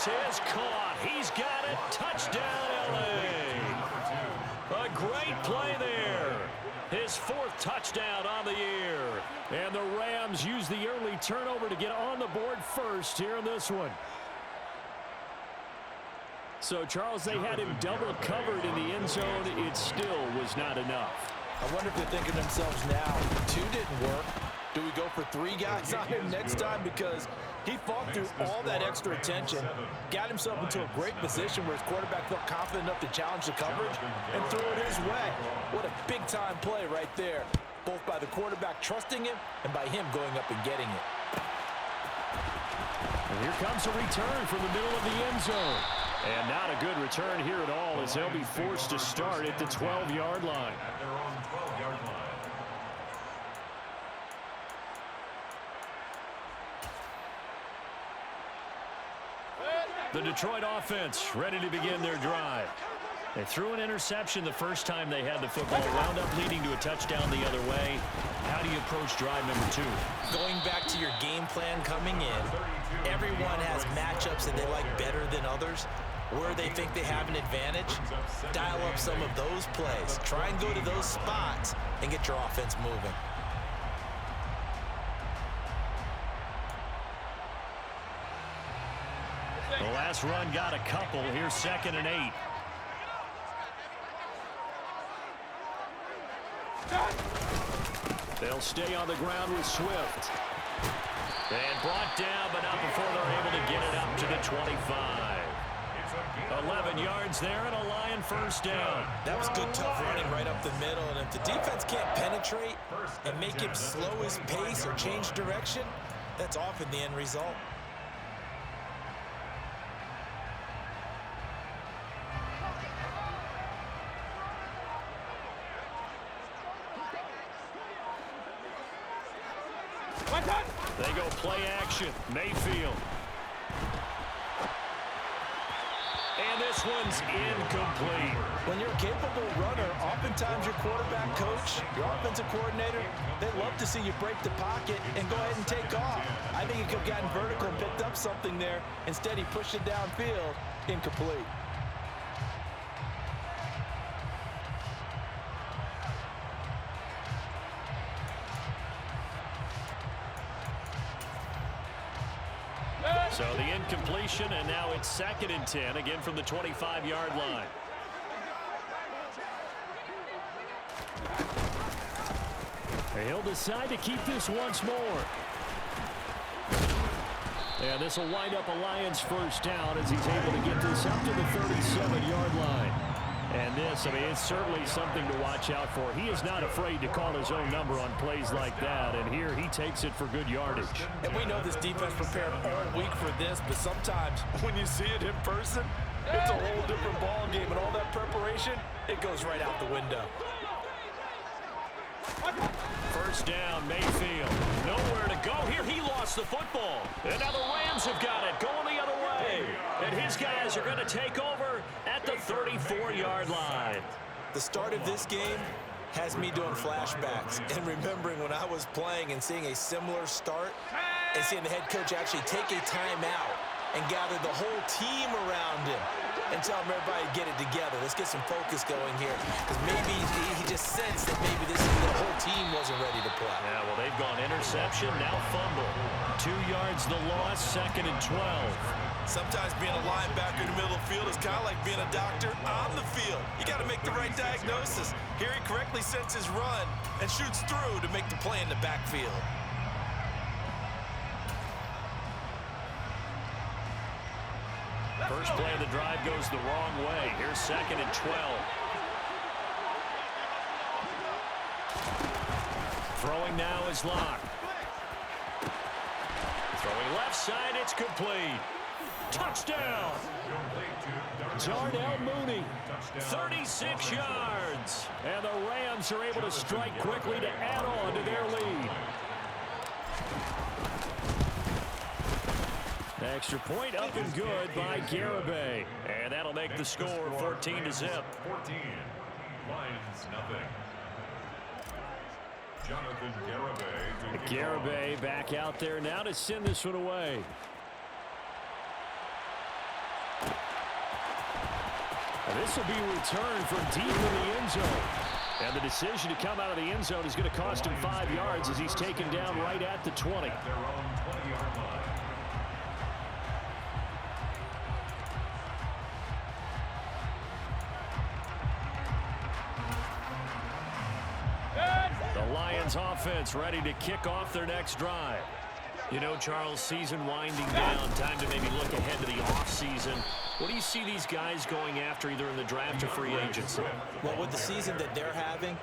This is caught. He's got it. Touchdown, L.A. A great play there. His 4th touchdown on the year. And the Rams use the early turnover to get on the board first here in this one. So, Charles, they had him double covered in the end zone. It still was not enough. I wonder if they're thinking to themselves now, 2 didn't work. Do we go for 3 guys on him next time? Because he fought through all that extra attention, got himself into a great position where his quarterback felt confident enough to challenge the coverage and throw it his way. What a big-time play right there, both by the quarterback trusting him and by him going up and getting it. And here comes a return from the middle of the end zone. And not a good return here at all as they'll be forced to start at the 12-yard line. The Detroit offense ready to begin their drive. They threw an interception the first time they had the football, wound up leading to a touchdown the other way. How do you approach drive number 2? Going back to your game plan coming in, everyone has matchups that they like better than others. Where they think they have an advantage, dial up some of those plays. Try and go to those spots and get your offense moving. The last run got a couple. Here's 2nd and 8. They'll stay on the ground with Swift. And brought down, but not before they're able to get it up to the 25. 11 yards there and a Lion first down. That was good, tough running right up the middle. And if the defense can't penetrate and make him slow his pace or change direction, that's often the end result. They go play action. Mayfield. And this one's incomplete. When you're a capable runner, oftentimes your quarterback coach, your offensive coordinator, they love to see you break the pocket and go ahead and take off. I think he could have gotten vertical and picked up something there. Instead, he pushed it downfield. Incomplete. So the incompletion, and now it's 2nd and 10, again from the 25-yard line. He'll decide to keep this once more. And this will wind up a Lions first down as he's able to get this up to the 37-yard line. And this, I mean, it's certainly something to watch out for. He is not afraid to call his own number on plays like that, and here he takes it for good yardage. And we know this defense prepared all week for this, but sometimes when you see it in person, it's a whole different ball game, and all that preparation, it goes right out the window. First down, Mayfield. Nowhere to go here. He lost the football. And now the Rams have got it, going the other way. And his guys are going to take over at the 34-yard line. The start of this game has me doing flashbacks and remembering when I was playing and seeing a similar start and seeing the head coach actually take a timeout and gather the whole team around him and tell him everybody to get it together. Let's get some focus going here, because maybe he just sensed that maybe the whole team wasn't ready to play. Yeah, well, they've gone interception, now fumble. 2 yards the loss, 2nd and 12. Sometimes being a linebacker in the middle of the field is kind of like being a doctor on the field. You got to make the right diagnosis. Here he correctly sets his run and shoots through to make the play in the backfield. First play of the drive goes the wrong way. Here's 2nd and 12. Throwing now is Locke. Throwing left side, it's complete. Touchdown! Darnell Mooney, 36 yards. And the Rams are able to strike quickly to add on to their lead. Extra point up and good by Garibay. And that'll make the score 14-0. 14. Lions, nothing. Jonathan Garibay. Garibay back out there now to send this one away. This will be returned from deep in the end zone. And the decision to come out of the end zone is going to cost him 5 yards as he's taken down right at the 20. At their own 20-yard line. The Lions offense ready to kick off their next drive. You know, Charles, season winding down, time to maybe look ahead to the offseason. What do you see these guys going after either in the draft or free agency? Well, with the season that they're having,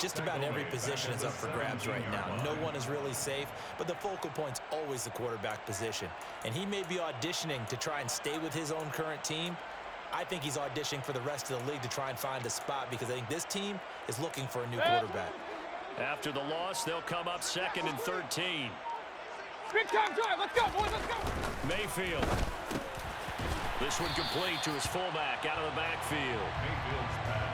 just about every position is up for grabs right now. No one is really safe, but the focal point's always the quarterback position. And he may be auditioning to try and stay with his own current team. I think he's auditioning for the rest of the league to try and find a spot because I think this team is looking for a new quarterback. After the loss, they'll come up 2nd and 13. Big time drive. Let's go, boys. Let's go. Mayfield. This one complete to his fullback out of the backfield.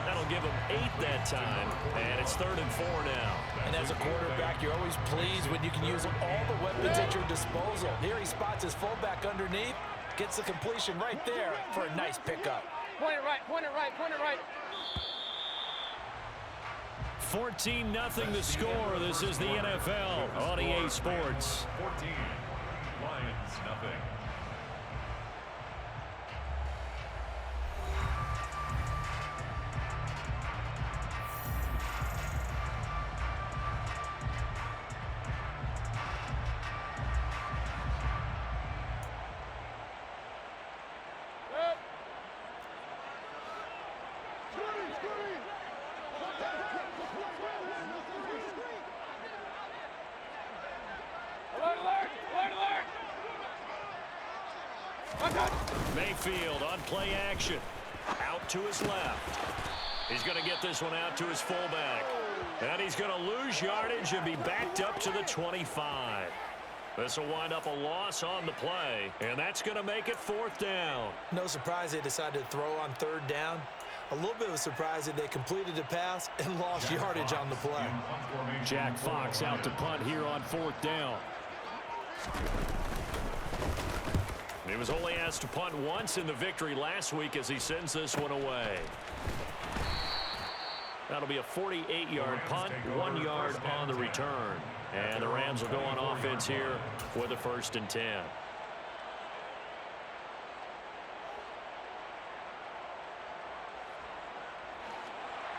That'll give him 8 that time, and it's 3rd and 4 now. And as a quarterback, you're always pleased when you can use all the weapons at your disposal. Here he spots his fullback underneath, gets the completion right there for a nice pickup. Point it right, point it right, point it right. 14-0 the score. This is the NFL on EA Sports. 14. Lions, nothing. Mayfield on play action. Out to his left. He's going to get this one out to his fullback. And he's going to lose yardage and be backed up to the 25. This will wind up a loss on the play, and that's going to make it 4th down. No surprise they decided to throw on 3rd down. A little bit of a surprise that they completed the pass and lost yardage on the play. Jack Fox out to punt here on 4th down. He was only asked to punt once in the victory last week as he sends this one away. That'll be a 48-yard punt, 1 yard on the return. And the Rams will go on offense here with a 1st and 10.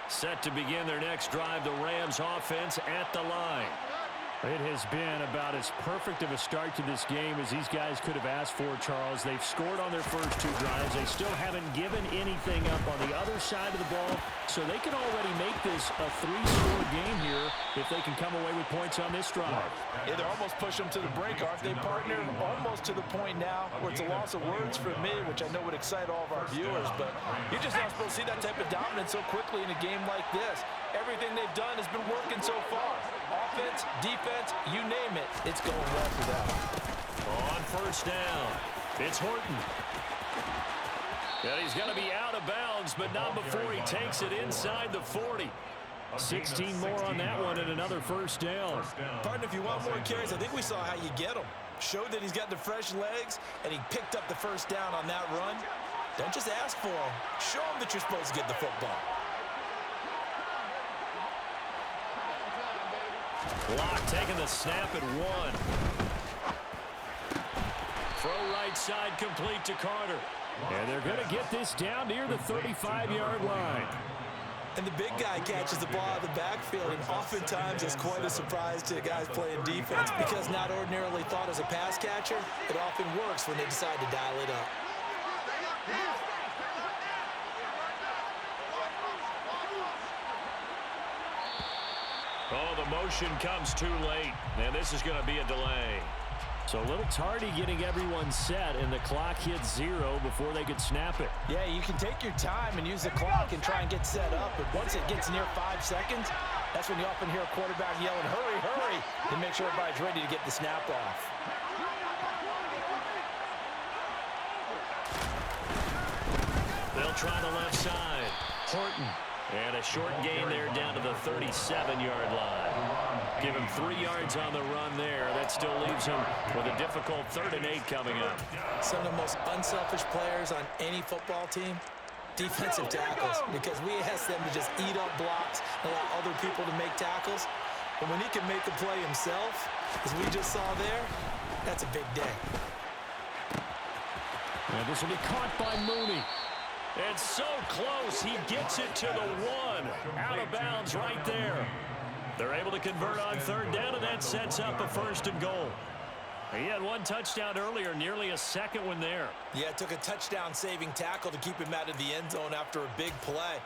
Set to begin their next drive, the Rams offense at the line. It has been about as perfect of a start to this game as these guys could have asked for, Charles. They've scored on their first 2 drives. They still haven't given anything up on the other side of the ball, so they can already make this a 3-score game here if they can come away with points on this drive. Yeah, they're almost pushing them to the break, aren't they, partner? Almost to the point now where it's a loss of words for me, which I know would excite all of our viewers, but you're just not supposed to see that type of dominance so quickly in a game like this. Everything they've done has been working so far. Offense, defense, you name it, it's going well for them. On 1st down, it's Horton. And he's going to be out of bounds, but not before he takes it inside the 40. 16 more on that one and another 1st down. Partner, if you want more carries, I think we saw how you get them. Showed that he's got the fresh legs, and he picked up the 1st down on that run. Don't just ask for them. Show them that you're supposed to get the football. Block taking the snap at 1. Throw right side complete to Carter. And they're going to get this down near the 35-yard line. And the big guy catches the ball out of the backfield, and oftentimes it's quite a surprise to guys playing defense because not ordinarily thought as a pass catcher, it often works when they decide to dial it up. Oh, the motion comes too late, and this is going to be a delay. So a little tardy getting everyone set, and the clock hits 0 before they could snap it. Yeah, you can take your time and use the clock and try and get set up, but once it gets near 5 seconds, that's when you often hear a quarterback yelling, hurry, hurry, to make sure everybody's ready to get the snap off. They'll try the left side. Horton. And a short gain there down to the 37-yard line. Give him 3 yards on the run there. That still leaves him with a difficult 3rd and 8 coming up. Some of the most unselfish players on any football team, defensive tackles, because we ask them to just eat up blocks, allow other people to make tackles. But when he can make a play himself, as we just saw there, that's a big day. And this will be caught by Mooney. It's so close. He gets it to the one. Out of bounds right there. They're able to convert on third down, and that sets up a 1st and goal. He had one touchdown earlier, nearly a second one there. Yeah, it took a touchdown-saving tackle to keep him out of the end zone after a big play.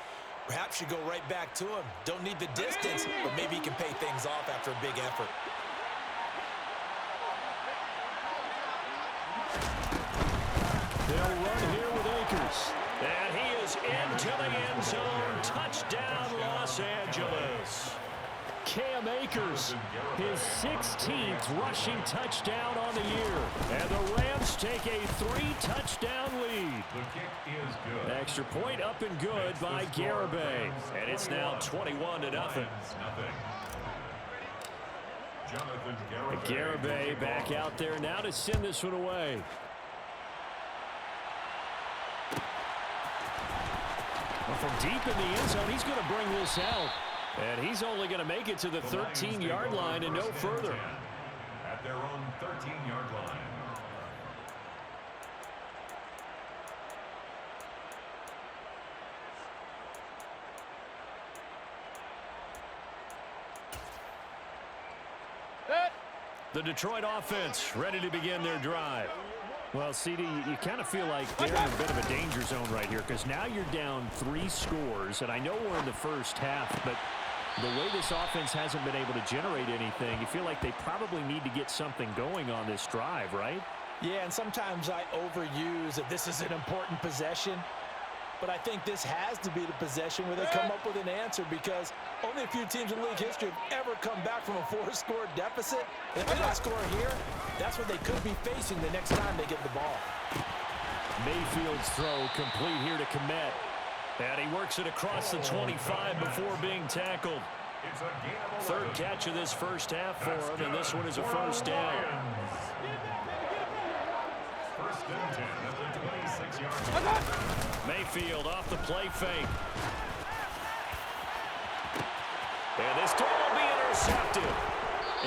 Perhaps you go right back to him. Don't need the distance, but maybe he can pay things off after a big effort. They'll run here with Akers. And he is into the end zone. Touchdown, Los Angeles. Cam Akers, his 16th rushing touchdown on the year. And the Rams take a 3-touchdown lead. The kick is good. Extra point up and good by Garibay. And it's now 21-0. Jonathan Garibay back out there now to send this one away. Well, from deep in the end zone, he's going to bring this out. And he's only going to make it to the 13-yard line and no further. At their own 13-yard line. The Detroit offense ready to begin their drive. Well, CD, you kind of feel like they're in a bit of a danger zone right here because now you're down 3 scores, and I know we're in the first half, but the way this offense hasn't been able to generate anything, you feel like they probably need to get something going on this drive, right? Yeah, and sometimes I overuse that this is an important possession, but I think this has to be the possession where they come up with an answer because only a few teams in league history have ever come back from a 4-score deficit. And if they don't score here, that's what they could be facing the next time they get the ball. Mayfield's throw complete here to Kmet. And he works it across the 25 before being tackled. Third catch of this first half for him, and this one is a first down. First and 10 at the 26-yard line. Mayfield off the play fake. And this throw will be intercepted.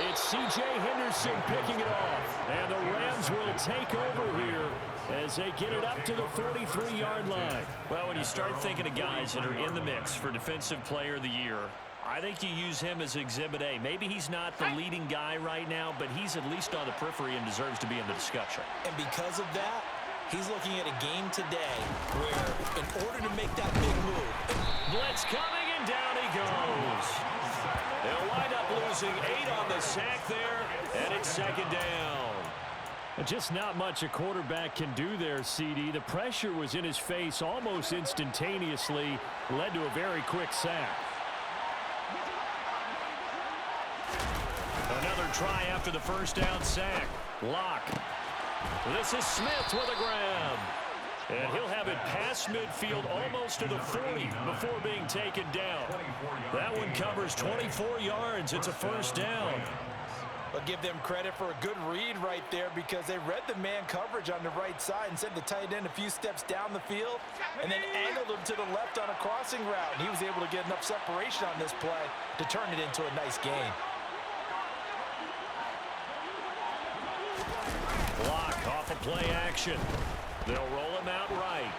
It's C.J. Henderson picking it off. And the Rams will take over here as they get it up to the 43-yard line. Well, when you start thinking of guys that are in the mix for Defensive Player of the Year, I think you use him as Exhibit A. Maybe he's not the leading guy right now, but he's at least on the periphery and deserves to be in the discussion. And because of that, he's looking at a game today where, in order to make that big move, blitz coming, and down he goes. They'll wind up losing 8 on the sack there, and it's second down. Just not much a quarterback can do there, CD. The pressure was in his face almost instantaneously, led to a very quick sack. Another try after the first down sack. Lock. This is Smith with a grab. And he'll have it past midfield almost to the 40 before being taken down. That one covers 24 yards. It's a first down. I'll give them credit for a good read right there because they read the man coverage on the right side and sent the tight end a few steps down the field and then angled him to the left on a crossing route. And he was able to get enough separation on this play to turn it into a nice gain. Block off of play action. They'll roll him out right.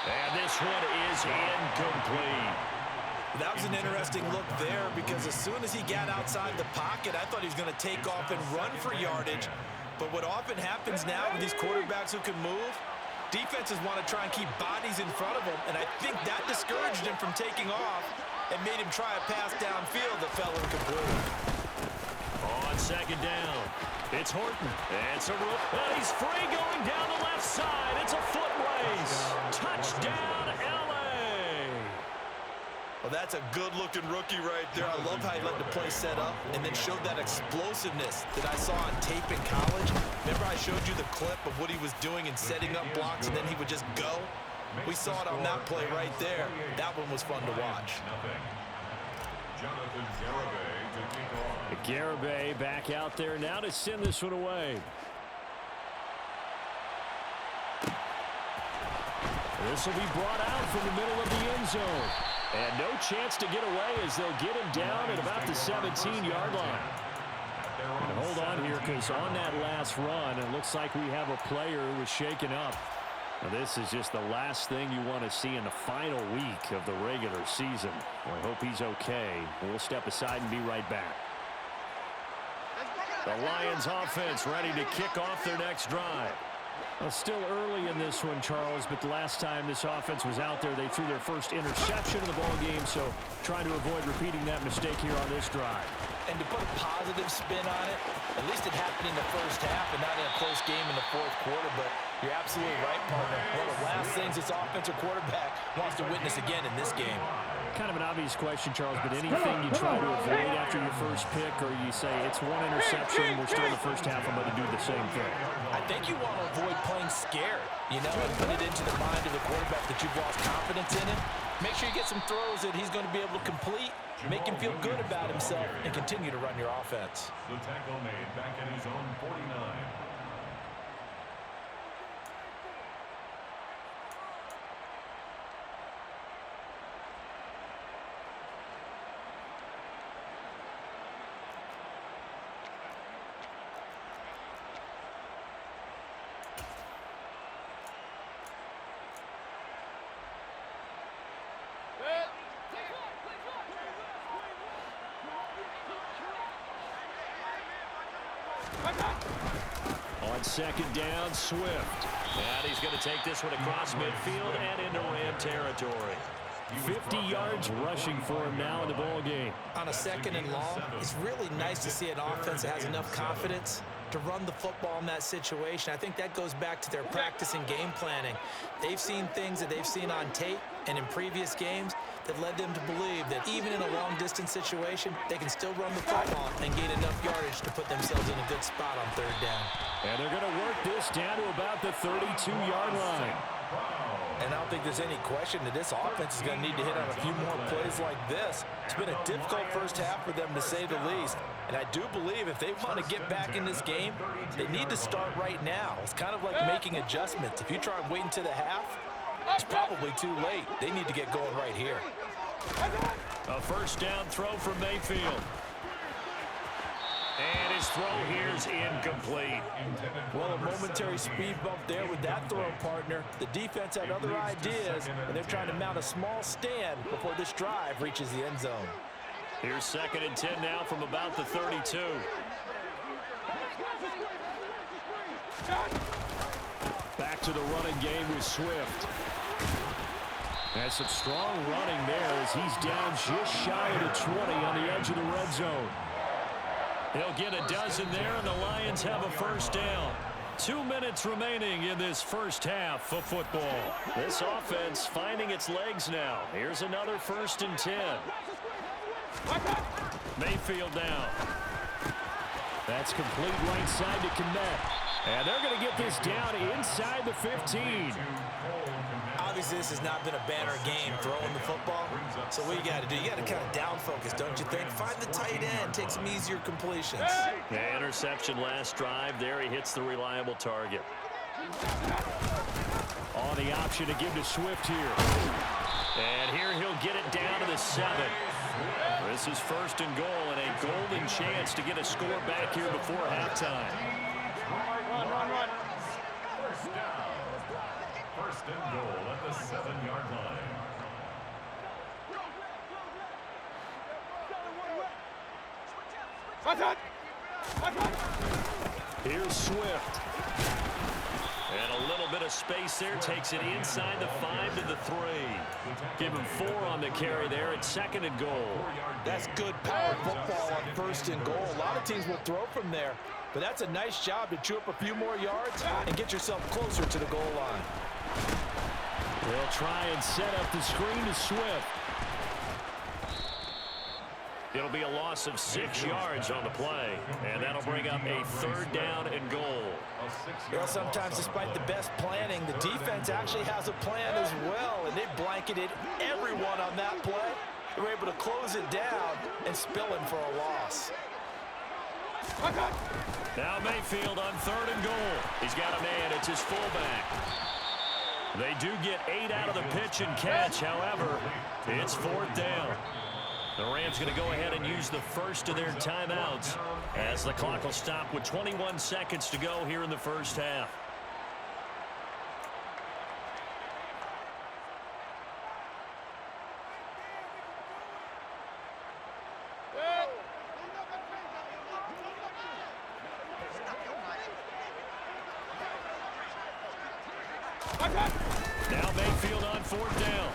And this one is incomplete. That was an interesting look there because as soon as he got outside the pocket, I thought he was going to take off and run for yardage. But what often happens now with these quarterbacks who can move, defenses want to try and keep bodies in front of him, and I think that discouraged him from taking off and made him try a pass downfield that fell incomplete. On second down, it's Horton. It's a rip, and he's free going down the left side. It's a foot race. Touchdown, L.A. Well, that's a good-looking rookie right there. I love how he let the play set up and then showed that explosiveness that I saw on tape in college. Remember I showed you the clip of what he was doing and setting up blocks, and then he would just go? We saw it on that play right there. That one was fun to watch. Jonathan Garibay to kick off. Garibay back out there now to send this one away. This will be brought out from the middle of the end zone. And no chance to get away as they'll get him down at about the 17-yard line. And hold on here, because on that last run, it looks like we have a player who was shaken up. Now, this is just the last thing you want to see in the final week of the regular season. I hope he's okay. We'll step aside and be right back. The Lions offense ready to kick off their next drive. Well, still early in this one, Charles, but the last time this offense was out there, they threw their first interception of the ball game, so trying to avoid repeating that mistake here on this drive. And to put a positive spin on it, at least it happened in the first half and not in a close game in the fourth quarter, but you're absolutely right, partner. One of the last things this offensive quarterback wants to witness again in this game. Kind of an obvious question, Charles, but anything you try to avoid after your first pick, or you say it's one interception, we're still in the first half, I'm going to do the same thing? I think you want to avoid playing scared, you know, and put it into the mind of the quarterback that you've lost confidence in him. Make sure you get some throws that he's going to be able to complete, make him feel good about himself, and continue to run your offense. The tackle made back at his own 49. On second down, Swift. And he's going to take this one across midfield and into Ram territory. 50 yards rushing for him now in the ball game. On a second and long, it's really nice to see an offense that has enough confidence to run the football in that situation. I think that goes back to their practice and game planning. They've seen things that they've seen on tape and in previous games that led them to believe that even in a long-distance situation, they can still run the football and gain enough yardage to put themselves in a good spot on third down. And they're going to work this down to about the 32-yard line. And I don't think there's any question that this offense is going to need to hit on a few more plays like this. It's been a difficult first half for them, to say the least. And I do believe if they want to get back in this game, they need to start right now. It's kind of like making adjustments. If you try and wait until the half, it's probably too late. They need to get going right here. A first down throw from Mayfield. And his throw here is incomplete. Well, a momentary speed bump there with that throw, partner. The defense had other ideas, and they're trying to mount a small stand before this drive reaches the end zone. Here's second and 10 now from about the 32. Back to the running game with Swift. And some strong running there as he's down just shy of the 20 on the edge of the red zone. He'll get a dozen there, and the Lions have a first down. 2 minutes remaining in this first half of football. This offense finding its legs now. Here's another first and 10. Mayfield down. That's complete right side to Kmet. And they're going to get this down inside the 15. Obviously, this has not been a banner game throwing the football. So what you got to do, you got to kind of down focus, don't you think? Find the tight end, take some easier completions. The interception last drive. There he hits the reliable target. On the option to give to Swift here. And here he'll get it down to the 7. This is first and goal, and a golden chance to get a score back here before halftime. Run. First down. First and goal at the 7-yard line. Here's Swift. And a little bit of space there. Takes it inside the 5 to the 3. Give him 4 on the carry there at second and goal. That's good power football on first and goal. A lot of teams will throw from there, but that's a nice job to chew up a few more yards and get yourself closer to the goal line. They'll try and set up the screen to Swift. It'll be a loss of 6 yards on the play, and that'll bring up a third down and goal. Well, sometimes despite the best planning, the defense actually has a plan as well, and they blanketed everyone on that play. They were able to close it down and spill in for a loss. Now Mayfield on third and goal. He's got a man. It's his fullback. They do get 8 out of the pitch and catch. However, it's 4th down. The Rams going to go ahead and use the first of their timeouts as the clock will stop with 21 seconds to go here in the first half. Now Mayfield on 4th down.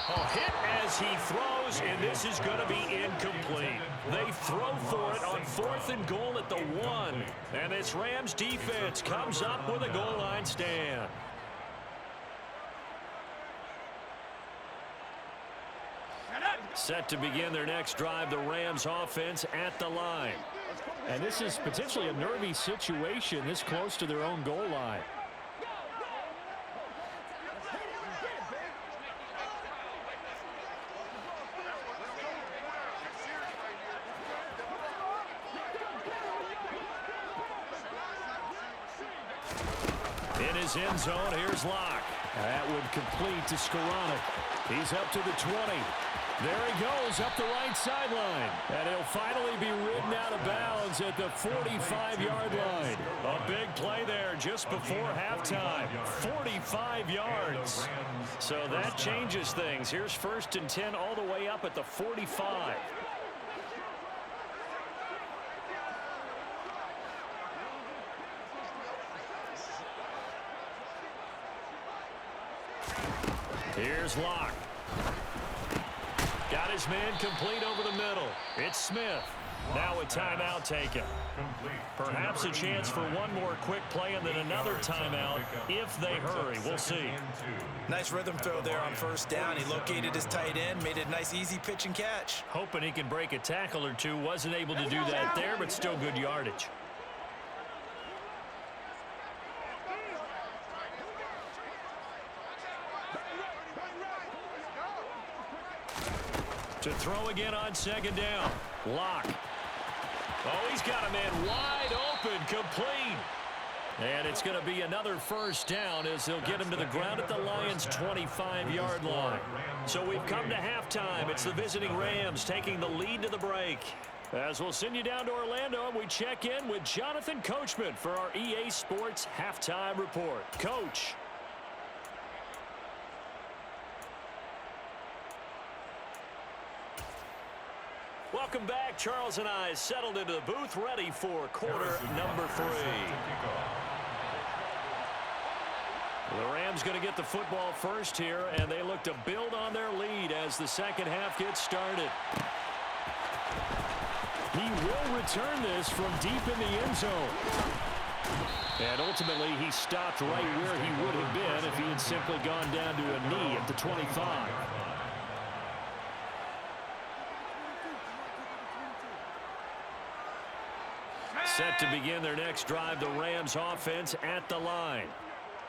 A hit as he throws, and this is going to be incomplete. They throw for it on 4th and goal at the 1. And this Rams defense comes up with a goal line stand. Set to begin their next drive, the Rams offense at the line. And this is potentially a nervy situation this close to their own goal line. In his end zone, here's Locke. That would complete to Skoranek. He's up to the 20. There he goes up the right sideline. And he'll finally be ridden out of bounds at the 45-yard line. A big play there just before halftime. 45 yards. So that changes things. Here's 1st and 10 all the way up at the 45. Here's Locke. Got his man complete over the middle. It's Smith. Now a timeout taken. Perhaps a chance for one more quick play and then another timeout if they hurry. We'll see. Nice rhythm throw there on 1st down. He located his tight end, made it a nice easy pitch and catch. Hoping he can break a tackle or two. Wasn't able to do that there, but still good yardage. To throw again on 2nd down. Locke. Oh, he's got a man wide open, complete. And it's going to be another 1st down as they'll get him to the ground at the Lions' 25-yard line. So we've come to halftime. It's the visiting Rams taking the lead to the break. As we'll send you down to Orlando, and we check in with Jonathan Coachman for our EA Sports Halftime Report. Coach. Welcome back. Charles and I settled into the booth, ready for quarter number 3. The Rams going to get the football first here, and they look to build on their lead as the second half gets started. He will return this from deep in the end zone. And ultimately, he stopped right where he would have been if he had simply gone down to a knee at the 25. Set to begin their next drive, the Rams offense at the line.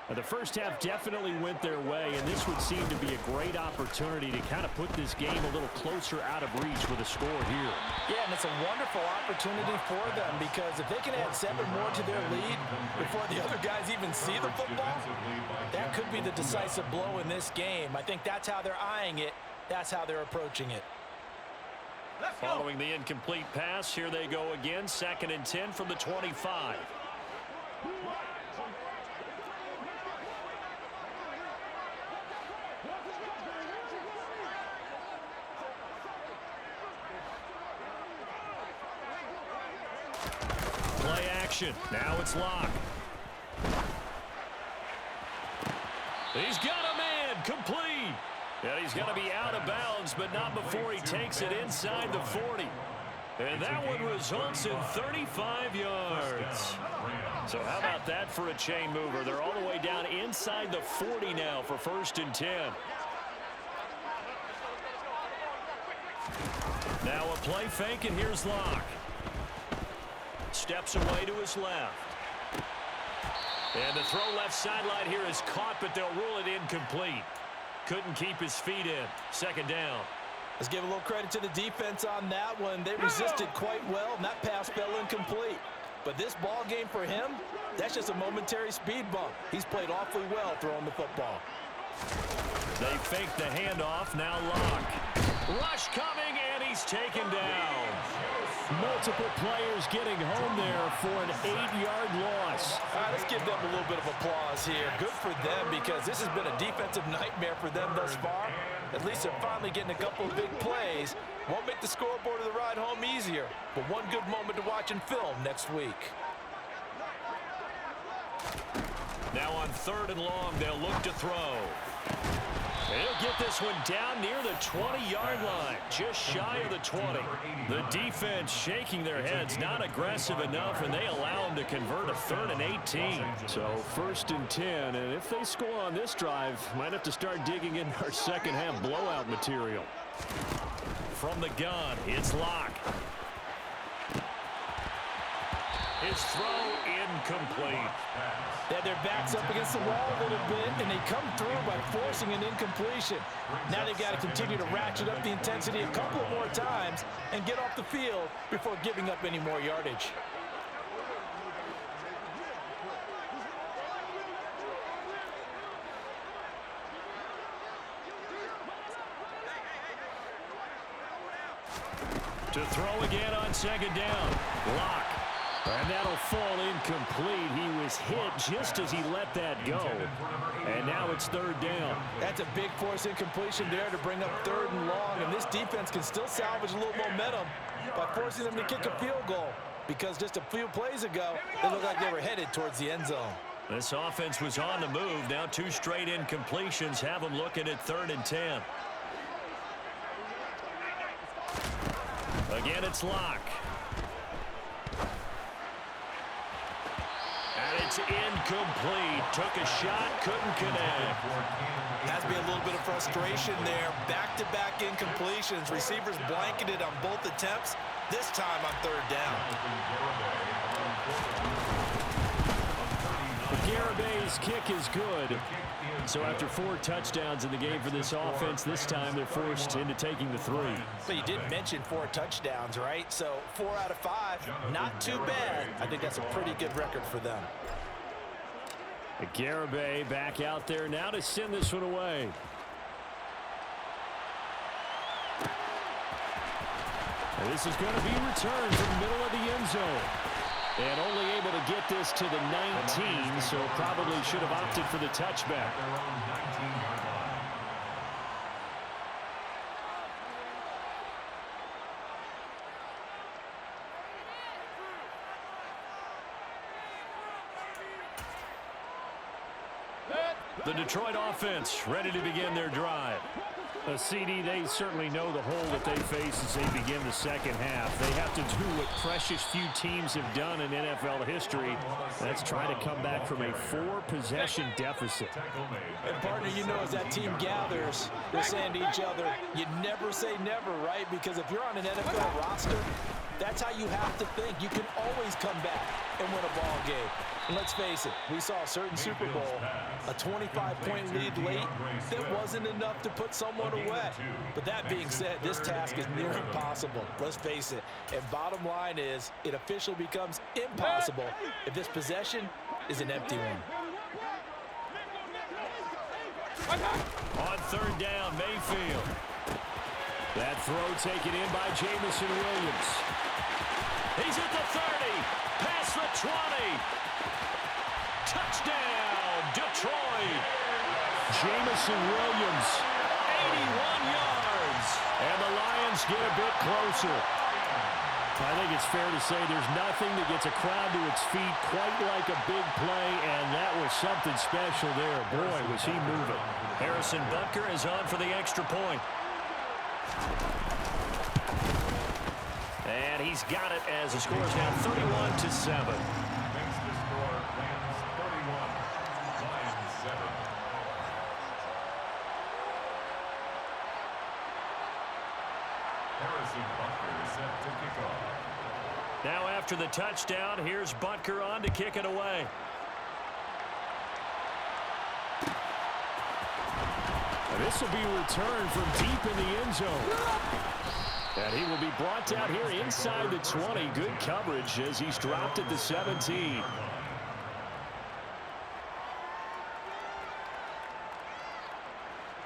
Now, the first half definitely went their way, and this would seem to be a great opportunity to kind of put this game a little closer out of reach with a score here. Yeah, and it's a wonderful opportunity for them because if they can add 7 more to their lead before the other guys even see the football, that could be the decisive blow in this game. I think that's how they're eyeing it. That's how they're approaching it. Following the incomplete pass, here they go again. 2nd and 10 from the 25. Play action. Now it's Locke. He's got a man complete. And he's going to be out of bounds, but not before he takes it inside the 40. And that one results in 35 yards. So how about that for a chain mover? They're all the way down inside the 40 now for 1st and 10. Now a play fake, and here's Locke. Steps away to his left. And the throw left sideline here is caught, but they'll rule it incomplete. Couldn't keep his feet in. 2nd down. Let's give a little credit to the defense on that one. They resisted quite well, and that pass fell incomplete. But this ball game for him, that's just a momentary speed bump. He's played awfully well throwing the football. They fake the handoff, now Locke. Rush coming, and he's taken down. Multiple players getting home there for an 8-yard loss. All right, let's give them a little bit of applause here. Good for them, because this has been a defensive nightmare for them thus far. At least they're finally getting a couple of big plays. Won't make the scoreboard of the ride home easier, but one good moment to watch in film next week. Now on 3rd and long, they'll look to throw. They'll get this one down near the 20-yard line, just shy of the 20. The defense shaking their heads, not aggressive enough, and they allow them to convert a 3rd and 18. So 1st and 10, and if they score on this drive, might have to start digging in our second-half blowout material. From the gun, it's Locke. His throw incomplete. They had their backs up against the wall a little bit, and they come through by forcing an incompletion. Now they've got to continue to ratchet up the intensity a couple more times and get off the field before giving up any more yardage. To throw again on 2nd down. Locke. And that'll fall incomplete. He was hit just as he let that go. And now it's 3rd down. That's a big force incompletion there to bring up 3rd and long. And this defense can still salvage a little momentum by forcing them to kick a field goal. Because just a few plays ago, they looked like they were headed towards the end zone. This offense was on the move. Now 2 straight incompletions have them looking at 3rd and 10. Again, it's Locke. And it's incomplete. Took a shot, couldn't connect. Has to be a little bit of frustration there. Back-to-back incompletions. Receivers blanketed on both attempts, this time on 3rd down. Garabay's kick is good. So after 4 touchdowns in the game for this offense, this time they're forced into taking the 3. But you did mention 4 touchdowns, right? So 4 out of 5, not too bad. I think that's a pretty good record for them. Garabay back out there now to send this one away. And this is going to be returned from the middle of the end zone. And only able to get this to the 19, so probably should have opted for the touchback. The Detroit offense ready to begin their drive. CD, they certainly know the hole that they face as they begin the second half. They have to do what precious few teams have done in NFL history. That's try to come back from a 4-possession deficit. And partner, you know, as that team gathers, they're saying to each other, you never say never, right? Because if you're on an NFL roster, that's how you have to think. You can always come back and win a ball game. And let's face it, we saw a certain Super Bowl, a 25-point lead late, that wasn't enough to put someone away. But that being said, this task is near impossible. Let's face it. And bottom line is, it officially becomes impossible if this possession is an empty one. On 3rd down, Mayfield. That throw taken in by Jamison Williams. He's at the 30, past the 20. Touchdown, Detroit. Jamison Williams, 81 yards. And the Lions get a bit closer. I think it's fair to say there's nothing that gets a crowd to its feet quite like a big play, and that was something special there. Boy, was he moving. Harrison Butker is on for the extra point. And he's got it as the score is now 31-7. Now after the touchdown, here's Butker on to kick it away. And this will be returned from deep in the end zone. And he will be brought down here inside the 20. Good coverage as he's dropped at the 17.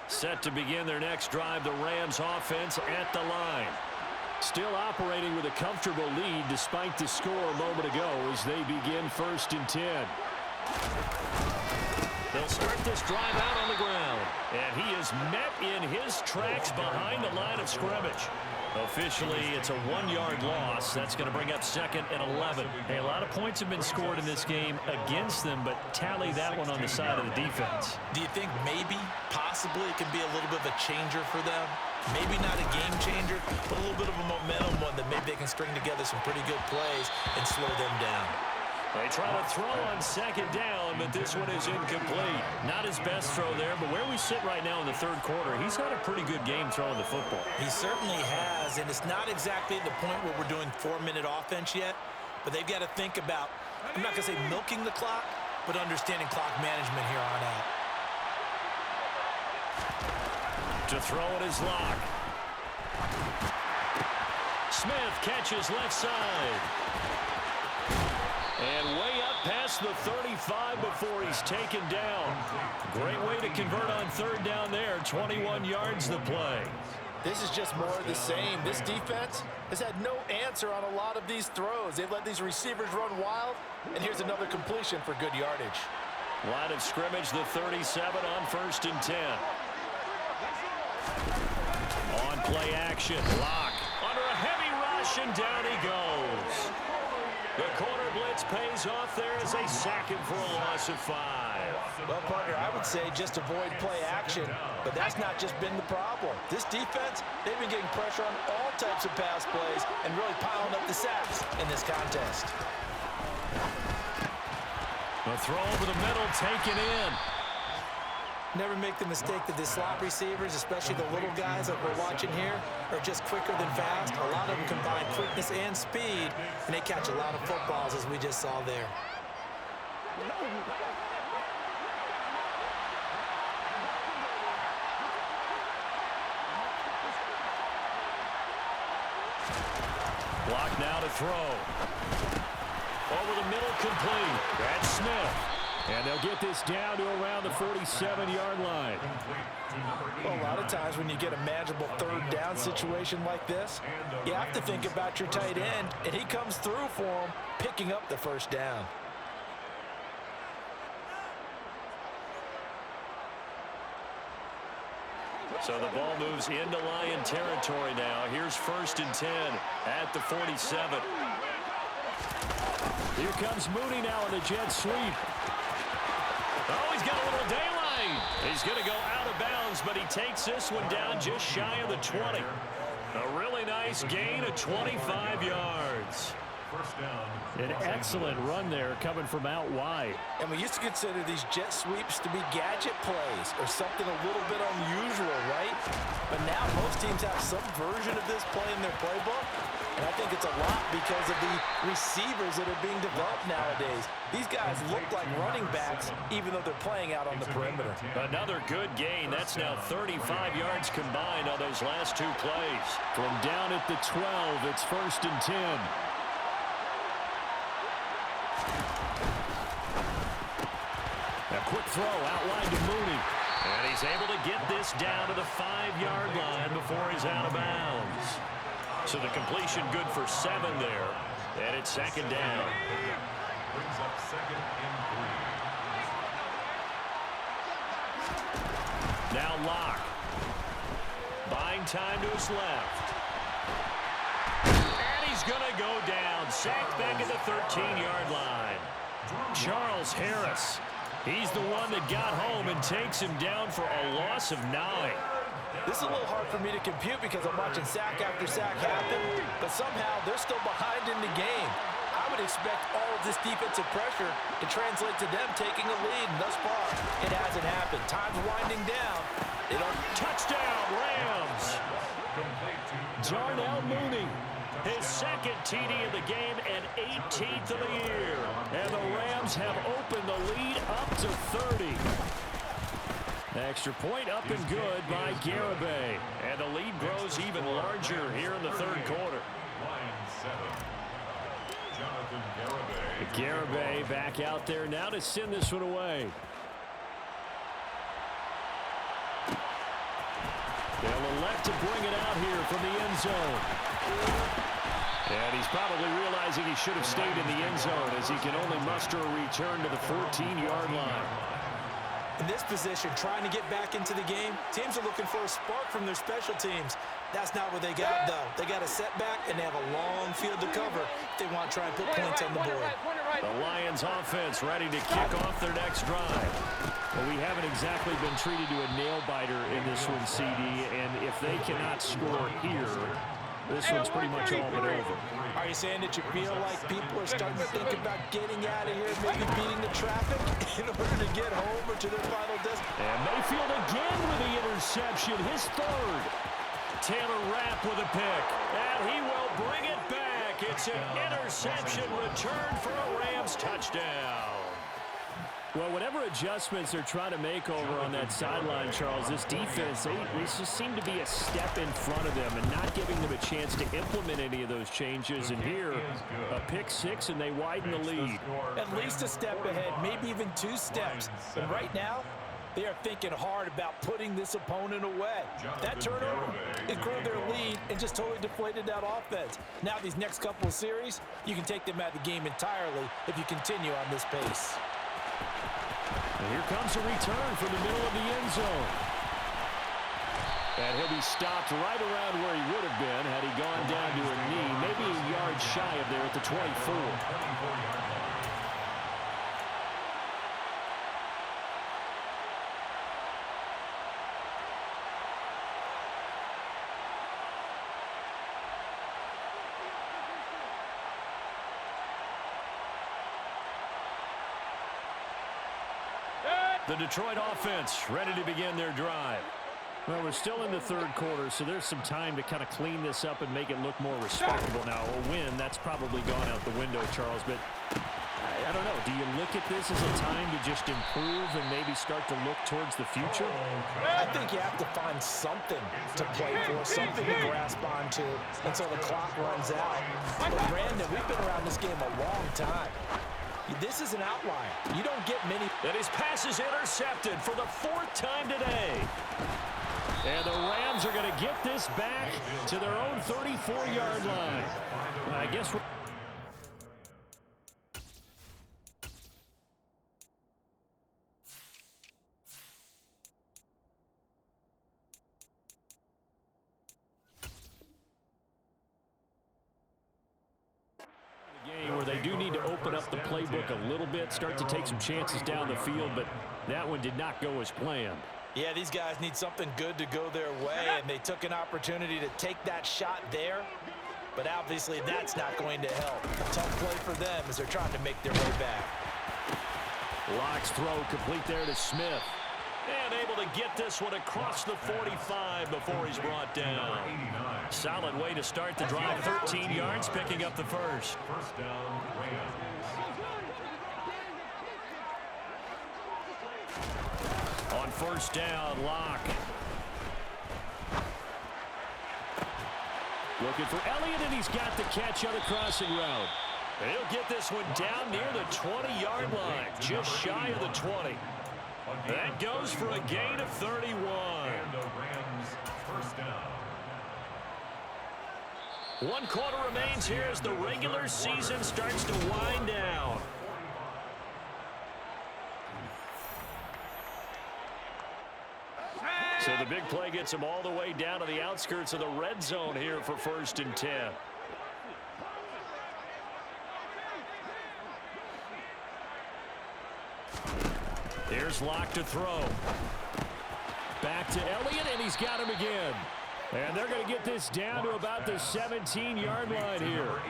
Set to begin their next drive, the Rams offense at the line. Still operating with a comfortable lead despite the score a moment ago as they begin 1st and 10. They'll start this drive out on the ground. And he is met in his tracks behind the line of scrimmage. Officially, it's a 1-yard loss. That's going to bring up 2nd and 11. Hey, a lot of points have been scored in this game against them, but tally that one on the side of the defense. Do you think maybe, possibly, it can be a little bit of a changer for them? Maybe not a game changer, but a little bit of a momentum one that maybe they can string together some pretty good plays and slow them down. They try to throw on 2nd down, but this one is incomplete. Not his best throw there, but where we sit right now in the 3rd quarter, he's had a pretty good game throwing the football. He certainly has, and it's not exactly the point where we're doing 4-minute offense yet, but they've got to think about, I'm not going to say milking the clock, but understanding clock management here on out. To throw it is Locke. Smith catches left side. And way up past the 35 before he's taken down. Great way to convert on 3rd down there. 21 yards the play. This is just more of the same. This defense has had no answer on a lot of these throws. They've let these receivers run wild, and here's another completion for good yardage. Line of scrimmage, the 37 on 1st and 10. On play action, Locke under a heavy rush, and down he goes. The corner blitz pays off there as they sack him for a loss of 5. Well, partner, I would say just avoid play action, but that's not just been the problem. This defense, they've been getting pressure on all types of pass plays and really piling up the sacks in this contest. The throw over the middle taken in. Never make the mistake that the slot receivers, especially the little guys that we're watching here, are just quicker than fast. A lot of them combine quickness and speed, and they catch a lot of footballs, as we just saw there. Block now to throw. Over the middle, complete. That's Smith. And they'll get this down to around the 47-yard line. Well, a lot of times when you get a manageable 3rd down situation like this, you have to think about your tight end, and he comes through for him, picking up the 1st down. So the ball moves into Lion territory now. Here's 1st and 10 at the 47. Here comes Mooney now on the jet sweep. Oh, he's got a little daylight. He's going to go out of bounds, but he takes this one down just shy of the 20. A really nice gain of 25 yards. An excellent run there coming from out wide. And we used to consider these jet sweeps to be gadget plays or something a little bit unusual, right? But now most teams have some version of this play in their playbook. And I think it's a lot because of the receivers that are being developed nowadays. These guys look like running backs even though they're playing out on the perimeter. Another good gain. That's now 35 yards combined on those last 2 plays. From down at the 12, it's 1st and 10. A quick throw outlined to Mooney. And he's able to get this down to the 5-yard line before he's out of bounds. So the completion good for 7 there. And it's 2nd down. Brings up 2nd and 3. Now Locke. Buying time to his left. And he's going to go down. Sacked back at the 13-yard line. Charles Harris. He's the one that got home and takes him down for a loss of 9. This is a little hard for me to compute because I'm watching sack after sack happen, but somehow they're still behind in the game. I would expect all of this defensive pressure to translate to them taking a lead, and thus far, it hasn't happened. Time's winding down. They don't. Touchdown, Rams! Darnell Mooney, his 2nd TD of the game and 18th of the year. And the Rams have opened the lead up to 30. Extra point up and good by Garibay. And the lead grows even larger here in the third quarter. Line 7. Jonathan Garibay. Garibay back out there now to send this one away. They'll elect to bring it out here from the end zone. And he's probably realizing he should have stayed in the end zone as he can only muster a return to the 14-yard line. In this position, trying to get back into the game, teams are looking for a spark from their special teams. That's not what they got, though. They got a setback, and they have a long field to cover if they want to try and put points on the board. The Lions offense ready to kick off their next drive. Well, we haven't exactly been treated to a nail-biter in this one, CD, and if they cannot score here, this one's pretty much all but over. Are you saying that you feel like people are starting to think about getting out of here, maybe beating the traffic in order to get home or to their final destination? And Mayfield again with the interception, his third. Taylor Rapp with a pick, and he will bring it back. It's an interception return for a Rams touchdown. Well, whatever adjustments they're trying to make over on that sideline, Charles, this defense, they just seem to be a step in front of them and not giving them a chance to implement any of those changes. And here, a pick six, and they widen the lead. At least a step ahead, maybe even 2 steps. And right now, they are thinking hard about putting this opponent away. That turnover, it grew their lead and just totally deflated that offense. Now these next couple of series, you can take them out of the game entirely if you continue on this pace. And here comes a return from the middle of the end zone. And he'll be stopped right around where he would have been had he gone down to a knee, maybe a yard shy of there at the 24. The Detroit offense ready to begin their drive. Well, we're still in the third quarter, so there's some time to kind of clean this up and make it look more respectable. Now, a win, that's probably gone out the window, Charles, but I don't know. Do you look at this as a time to just improve and maybe start to look towards the future? I think you have to find something to play for, something to grasp onto until the clock runs out. But, Brandon, we've been around this game a long time. This is an outlier. You don't get many. And his pass is intercepted for the 4th time today. And the Rams are going to get this back to their own 34-yard line. I guess we're... where they do need to open up the playbook a little bit, start to take some chances down the field, but that one did not go as planned. Yeah, these guys need something good to go their way, and they took an opportunity to take that shot there, but obviously that's not going to help. A tough play for them as they're trying to make their way back. Locke's throw complete there to Smith. And able to get this one across the 45 before he's brought down. Solid way to start the drive. 13 yards, picking up the first. First down, Rams. On first down, Locke. Looking for Elliott, and he's got the catch on the crossing route. And he'll get this one down near the 20-yard line, just shy of the 20. That goes for a gain of 31. And the Rams first down. 1 quarter remains here as the regular season starts to wind down. So the big play gets him all the way down to the outskirts of the red zone here for 1st and 10. Here's Locke to throw. Back to Elliott, and he's got him again. And they're going to get this down to about the 17-yard line here.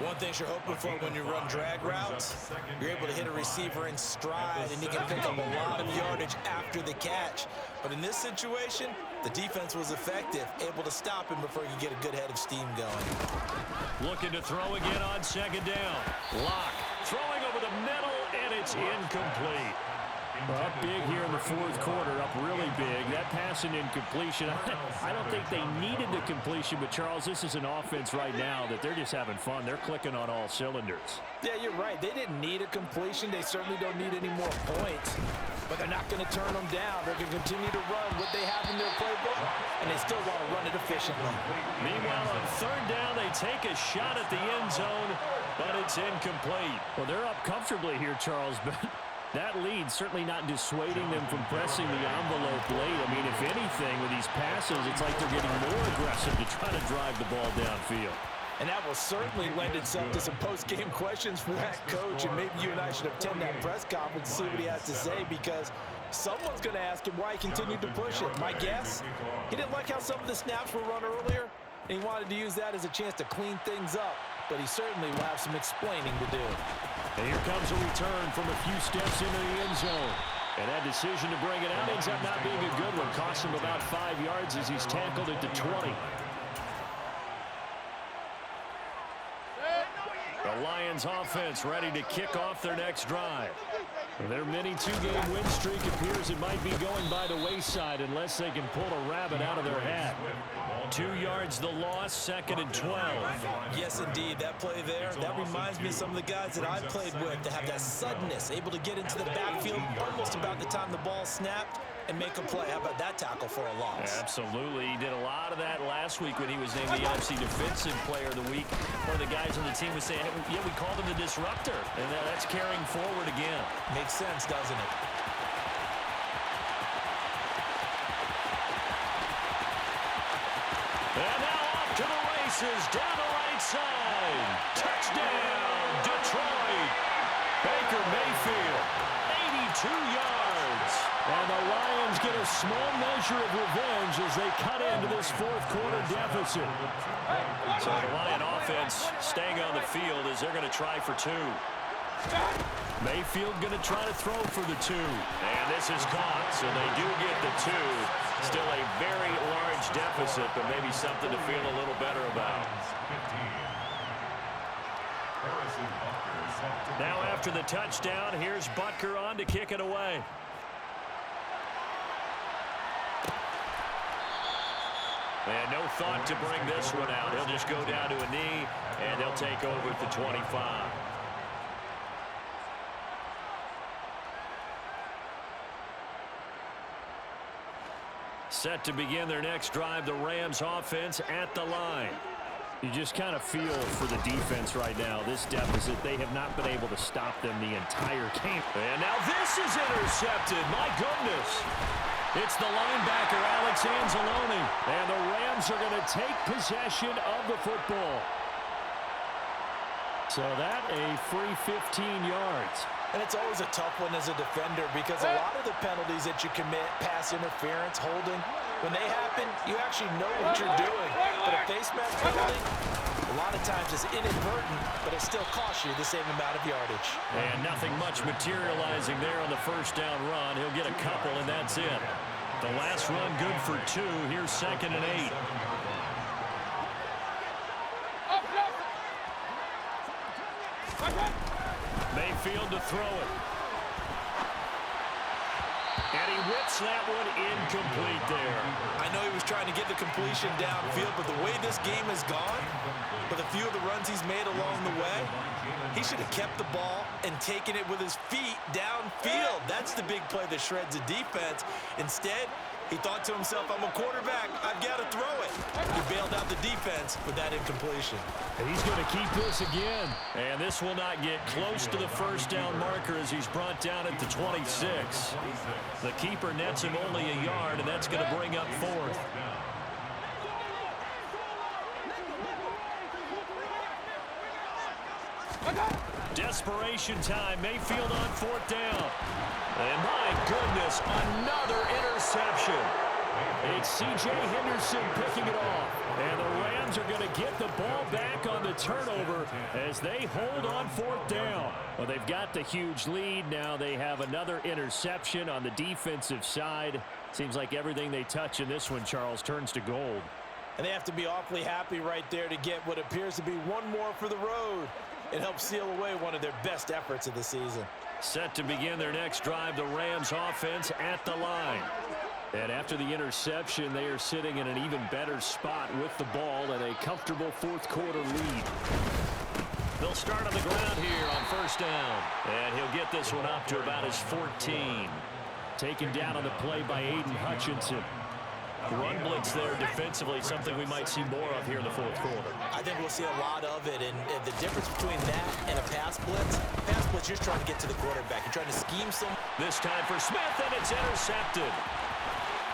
One thing you're hoping for when you run drag routes, you're able to hit a receiver in stride, and he can pick up a lot of yardage after the catch. But in this situation, the defense was effective, able to stop him before he could get a good head of steam going. Looking to throw again on 2nd down. Locke throwing over the middle, and it's incomplete. Up big here in the fourth quarter, up really big. That pass and incompletion, I don't think they needed the completion, but Charles, this is an offense right now that they're just having fun. They're clicking on all cylinders. Yeah, you're right. They didn't need a completion. They certainly don't need any more points, but they're not going to turn them down. They're going to continue to run what they have in their playbook, and they still want to run it efficiently. Meanwhile, on third down, they take a shot at the end zone, but it's incomplete. Well, they're up comfortably here, Charles, but that lead certainly not dissuading them from pressing the envelope late. I mean, if anything, with these passes, it's like they're getting more aggressive to try to drive the ball downfield. And that will certainly lend itself to some post-game questions for that coach, and maybe you and I should attend that press conference and see what he has to say, because someone's going to ask him why he continued to push it. My guess, he didn't like how some of the snaps were run earlier, and he wanted to use that as a chance to clean things up, but he certainly will have some explaining to do. And here comes a return from a few steps into the end zone. And that decision to bring it out ends up not being a good one. Costs him about 5 yards as he's tackled at the 20. The Lions offense ready to kick off their next drive. Their mini two-game win streak appears it might be going by the wayside unless they can pull a rabbit out of their hat. 2 yards the loss, 2nd and 12. Yes, indeed. That play there, that reminds me of some of the guys that I've played with to have that suddenness, able to get into the backfield almost about the time the ball snapped and make a play. How about that tackle for a loss? Absolutely. He did a lot of that last week when he was named the NFC Defensive Player of the Week. One of the guys on the team was saying, hey, yeah, we called him the disruptor. And that's carrying forward again. Makes sense, doesn't it? And now off to the races, down the right side. Touchdown, Detroit. Baker Mayfield, 82 yards. And the Lions get a small measure of revenge as they cut into this fourth quarter deficit. So the Lion offense staying on the field as they're going to try for 2. Mayfield going to try to throw for the 2. And this is caught, so they do get the 2. Still a very large deficit, but maybe something to feel a little better about. Now after the touchdown, here's Butker on to kick it away. And no thought to bring this one out. He'll just go down to a knee, and they'll take over at the 25. Set to begin their next drive, the Rams offense at the line. You just kind of feel for the defense right now. This deficit, they have not been able to stop them the entire game. And now this is intercepted. My goodness. It's the linebacker, Alex Anzalone. And the Rams are going to take possession of the football. So that a free 15 yards. And it's always a tough one as a defender because a lot of the penalties that you commit, pass interference, holding, when they happen, you actually know what you're doing. But a face mask penalty, a lot of times it's inadvertent, but it still costs you the same amount of yardage. And nothing much materializing there on the first down run. He'll get a couple, and that's it. The last run good for 2. Here's 2nd and 8. Mayfield to throw it. And he whips that one incomplete there. I know he was trying to get the completion downfield, but the way this game has gone, with a few of the runs he's made along the way, he should have kept the ball and taken it with his feet downfield. That's the big play that shreds the defense. Instead, he thought to himself, I'm a quarterback, I've got to throw it. He bailed out the defense with that incompletion. And he's going to keep this again. And this will not get close to the first down marker as he's brought down at the 26. The keeper nets him only a yard, and that's going to bring up 4th. Desperation time. Mayfield on 4th down. And my goodness, another interception. It's C.J. Henderson picking it off. And the Rams are going to get the ball back on the turnover as they hold on 4th down. Well, they've got the huge lead. Now they have another interception on the defensive side. Seems like everything they touch in this one, Charles, turns to gold. And they have to be awfully happy right there to get what appears to be one more for the road. It helps seal away one of their best efforts of the season. Set to begin their next drive, the Rams offense at the line. And after the interception, they are sitting in an even better spot with the ball and a comfortable fourth quarter lead. They'll start on the ground here on first down. And he'll get this one up to about his 14. Taken down on the play by Aiden Hutchinson. Run blitz there defensively, something we might see more of here in the fourth quarter. I think we'll see a lot of it, and the difference between that and a pass blitz, you're trying to get to the quarterback. You're trying to scheme some. This time for Smith, and it's intercepted.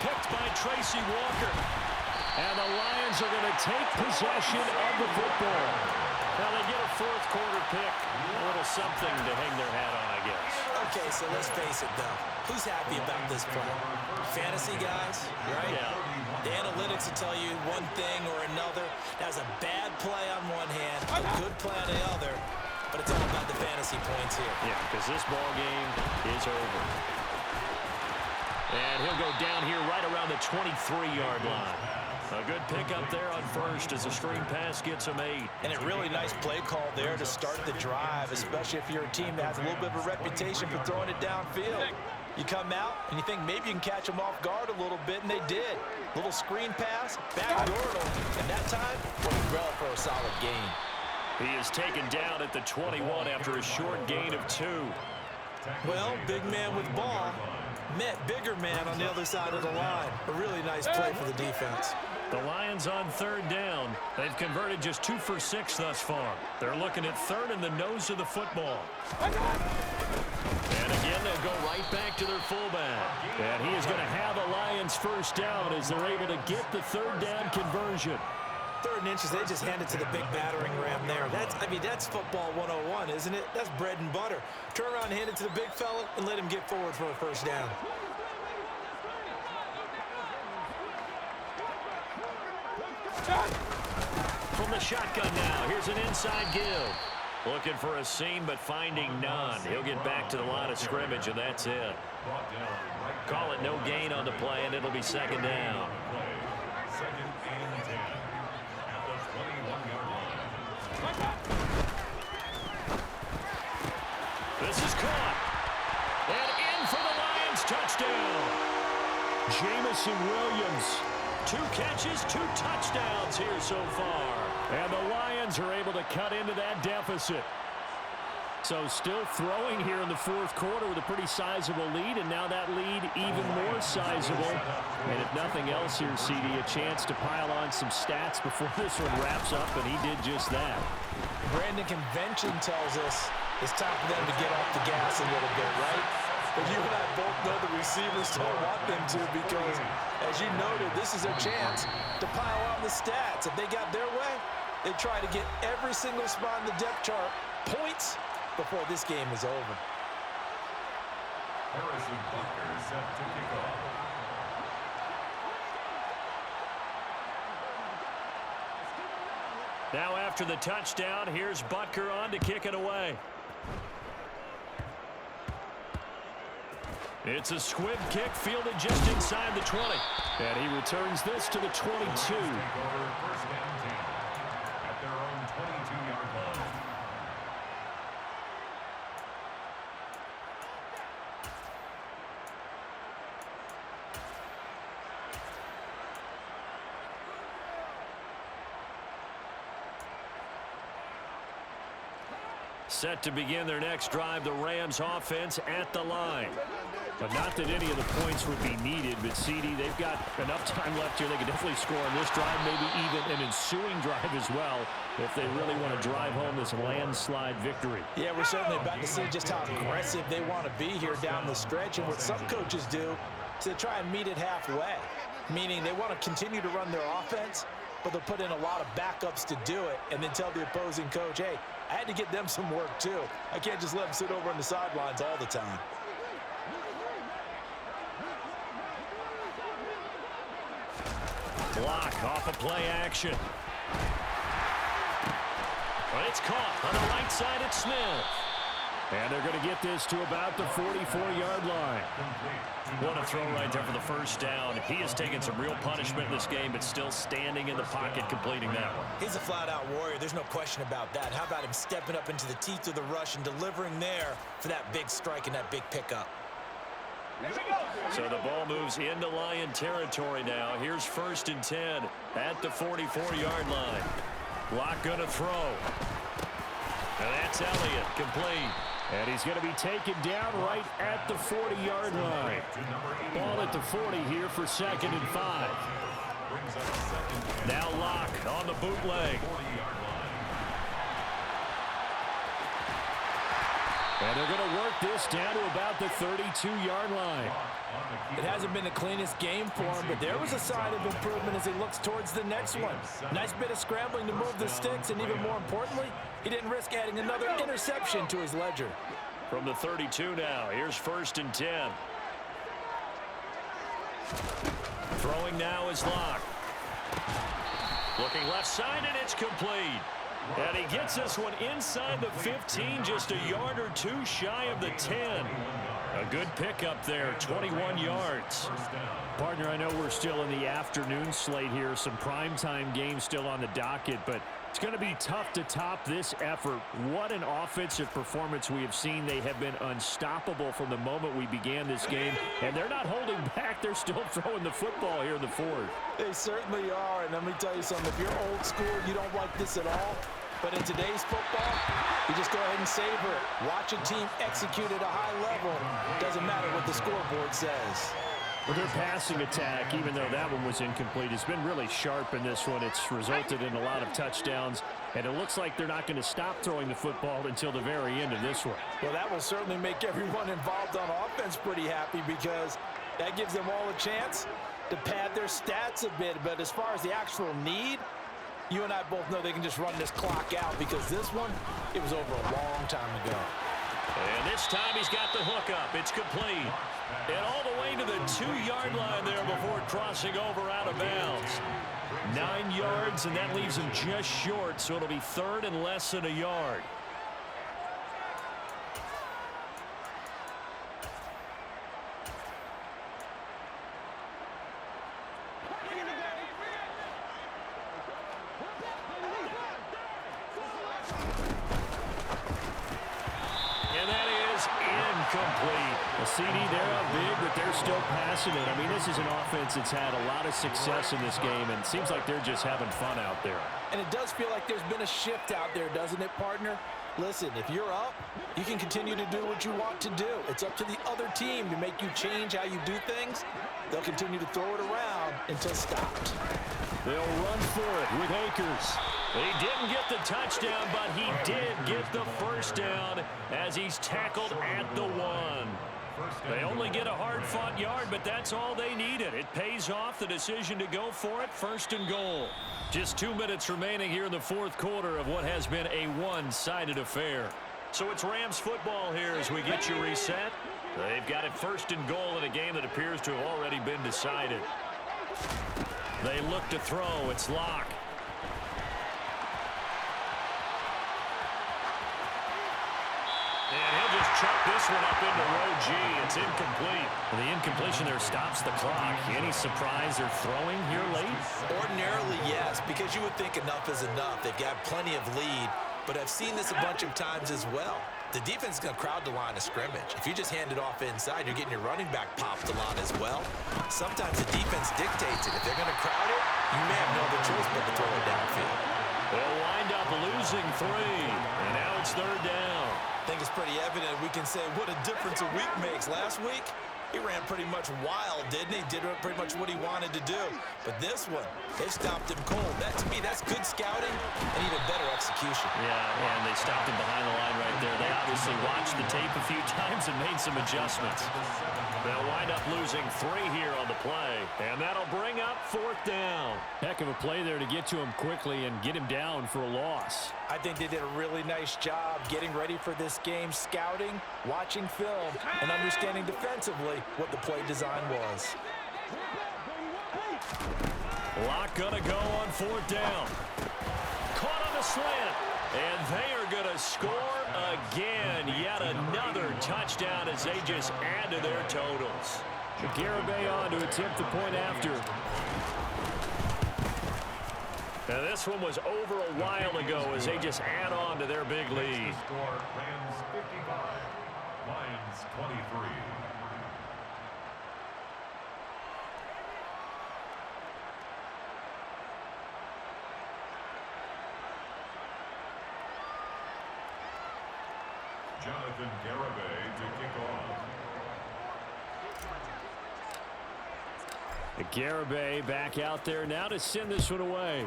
Picked by Tracy Walker. And the Lions are going to take possession of the football. Now they get a fourth quarter pick. A little something to hang their hat on, I guess. Okay, so let's face it, though. Who's happy about this play? Fantasy guys, right? Yeah. The analytics will tell you one thing or another. That was a bad play on one hand, a good play on the other, but it's all about the fantasy points here. Yeah, because this ball game is over. And he'll go down here right around the 23-yard line. A good pickup there on first as the screen pass gets him 8. And a really nice play call there to start the drive, especially if you're a team that has a little bit of a reputation for throwing it downfield. You come out and you think maybe you can catch them off guard a little bit, and they did. Little screen pass, backdoored them, and that time, well, for a solid gain. He is taken down at the 21 after a short gain of 2. Well, big man with ball met bigger man on the other side of the line. A really nice play for the defense. The Lions on third down. They've converted just 2 for 6 thus far. They're looking at third in the nose of the football. And again, they'll go right back to their fullback. And he is going to have the Lions first down as they're able to get the third down conversion. 3rd and inches, they just hand it to the big battering ram there. That's football 101, isn't it? That's bread and butter. Turn around and hand it to the big fella and let him get forward for a first down. From the shotgun now, here's an inside give. Looking for a seam, but finding none. He'll get back to the line of scrimmage, and that's it. Call it no gain on the play, and it'll be second down. Second and 10 at the 21-yard line. This is caught. And in for the Lions touchdown. Jamison Williams. 2 catches, 2 touchdowns here so far. And the Lions are able to cut into that deficit. So still throwing here in the fourth quarter with a pretty sizable lead, and now that lead even more sizable. And if nothing else here, CD, a chance to pile on some stats before this one wraps up, and he did just that. Brandon, convention tells us it's time for them to get off the gas a little bit, right? But you and I both know the receivers don't want them to, because, as you noted, this is their chance to pile on the stats. If they got their way, they try to get every single spot in the depth chart points before this game is over. Harrison Butker set to kick off. Now after the touchdown, here's Butker on to kick it away. It's a squib kick fielded just inside the 20. And he returns this to the 22. First down 10 at their own 22-yard line. Set to begin their next drive, the Rams offense at the line. But not that any of the points would be needed, but CD, they've got enough time left here. They can definitely score on this drive, maybe even an ensuing drive as well, if they really want to drive home this landslide victory. Yeah, we're certainly about to see just how aggressive they want to be here down the stretch. And what some coaches do is they try and meet it halfway, meaning they want to continue to run their offense, but they'll put in a lot of backups to do it and then tell the opposing coach, hey, I had to get them some work too. I can't just let them sit over on the sidelines all the time. Block off of play action. But it's caught on the right side. It's Smith. And they're going to get this to about the 44-yard line. What a throw right there for the first down. He has taken some real punishment in this game, but still standing in the pocket, completing that one. He's a flat-out warrior. There's no question about that. How about him stepping up into the teeth of the rush and delivering there for that big strike and that big pickup? So the ball moves into Lion territory now. Here's 1st and 10 at the 44-yard line. Locke going to throw. And that's Elliott, complete. And he's going to be taken down right at the 40-yard line. Ball at the 40 here for 2nd and 5. Now Locke on the bootleg. And they're going to work this down to about the 32-yard line. It hasn't been the cleanest game for him, but there was a sign of improvement as he looks towards the next one. Nice bit of scrambling to move the sticks, and even more importantly, he didn't risk adding another interception to his ledger. From the 32 now, here's 1st and 10. Throwing now is Locke. Looking left side, and it's complete. And he gets this one inside the 15, just a yard or two shy of the 10. A good pickup there, 21 yards. Partner, I know we're still in the afternoon slate here, some primetime games still on the docket, but it's going to be tough to top this effort. What an offensive performance we have seen. They have been unstoppable from the moment we began this game, and they're not holding back. They're still throwing the football here in the fourth. They certainly are, and let me tell you something. If you're old school, you don't like this at all. But in today's football, you just go ahead and savor it. Watch a team execute at a high level. Doesn't matter what the scoreboard says. Well, their passing attack, even though that one was incomplete, has been really sharp in this one. It's resulted in a lot of touchdowns, and it looks like they're not going to stop throwing the football until the very end of this one. Well, that will certainly make everyone involved on offense pretty happy because that gives them all a chance to pad their stats a bit. But as far as the actual need, you and I both know they can just run this clock out because this one, it was over a long time ago. And this time he's got the hook up. It's complete. And all the way to the 2-yard line there before crossing over out of bounds. 9 yards, and that leaves him just short, so it'll be 3rd and less than a yard. A CD there up big, but they're still passing it. I mean, this is an offense that's had a lot of success in this game, and it seems like they're just having fun out there. And it does feel like there's been a shift out there, doesn't it, partner? Listen, if you're up, you can continue to do what you want to do. It's up to the other team to make you change how you do things. They'll continue to throw it around until stopped. They'll run for it with Akers. He didn't get the touchdown, but he did get the first down as he's tackled at the 1. They only get a hard-fought yard, but that's all they needed. It pays off, the decision to go for it, 1st and goal. Just 2 minutes remaining here in the 4th quarter of what has been a one-sided affair. So it's Rams football here as we get you reset. They've got it 1st and goal in a game that appears to have already been decided. They look to throw. It's Locke. And he'll just chuck this one up into row G. It's incomplete. The incompletion there stops the clock. Any surprise they're throwing here late? Ordinarily, yes, because you would think enough is enough. They've got plenty of lead, but I've seen this a bunch of times as well. The defense is going to crowd the line of scrimmage. If you just hand it off inside, you're getting your running back popped a lot as well. Sometimes the defense dictates it. If they're going to crowd it, you may have no other choice but to throw it downfield. They'll wind up losing 3, and now it's 3rd down. I think it's pretty evident we can say what a difference a week makes. Last week, he ran pretty much wild, didn't he? Did pretty much what he wanted to do. But this one, they stopped him cold. That, to me, that's good scouting and even better execution. Yeah, and they stopped him behind the line right there. They obviously watched the tape a few times and made some adjustments. They'll wind up losing 3 here on the play, and that'll bring up 4th down. Heck of a play there to get to him quickly and get him down for a loss. I think they did a really nice job getting ready for this game, scouting, watching film, and understanding defensively what the play design was. Locke gonna go on 4th down. Caught on the slant. And they are going to score again. Yet another touchdown as they just add to their totals. Garibay on to attempt the point after. Now this one was over a while ago as they just add on to their big lead. Score Rams 55, Lions 23. Jonathan Garibay to kick off. Garibay back out there now to send this one away.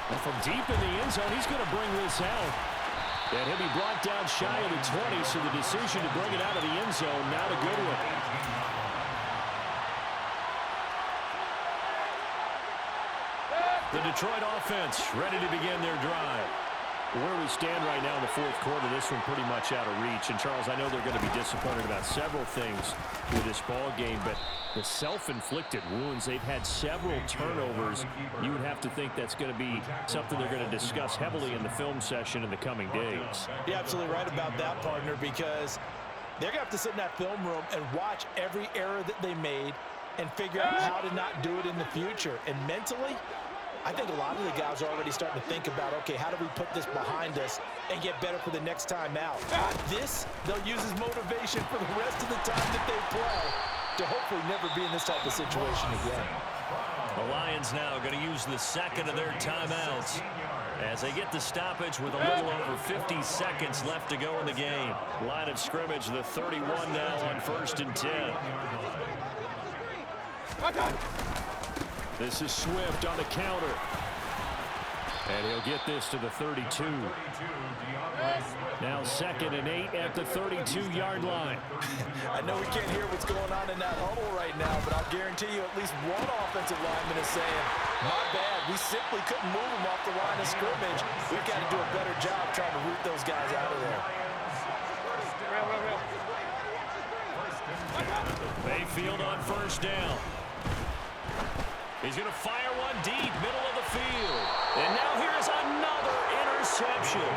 And from deep in the end zone, he's going to bring this out. And he'll be brought down shy of the 20, so the decision to bring it out of the end zone, not a good one. The Detroit offense ready to begin their drive. Where we stand right now in the fourth quarter, this one pretty much out of reach. And, Charles, I know they're going to be disappointed about several things with this ball game, but the self-inflicted wounds, they've had several turnovers. You would have to think that's going to be something they're going to discuss heavily in the film session in the coming days. You're absolutely right about that, partner, because they're going to have to sit in that film room and watch every error that they made and figure out how to not do it in the future. And mentally, I think a lot of the guys are already starting to think about, okay, how do we put this behind us and get better for the next time out? This, they'll use as motivation for the rest of the time that they play to hopefully never be in this type of situation again. The Lions now going to use the second of their timeouts as they get the stoppage with a little over 50 seconds left to go in the game. Line of scrimmage, the 31 now on 1st and 10. This is Swift on the counter. And he'll get this to the 32. Now 2nd and 8 at the 32-yard line. I know we can't hear what's going on in that huddle right now, but I'll guarantee you at least one offensive lineman is saying, my bad, we simply couldn't move them off the line of scrimmage. We've got to do a better job trying to root those guys out of there. Mayfield on 1st down. He's going to fire one deep, middle of the field. And now here's another interception.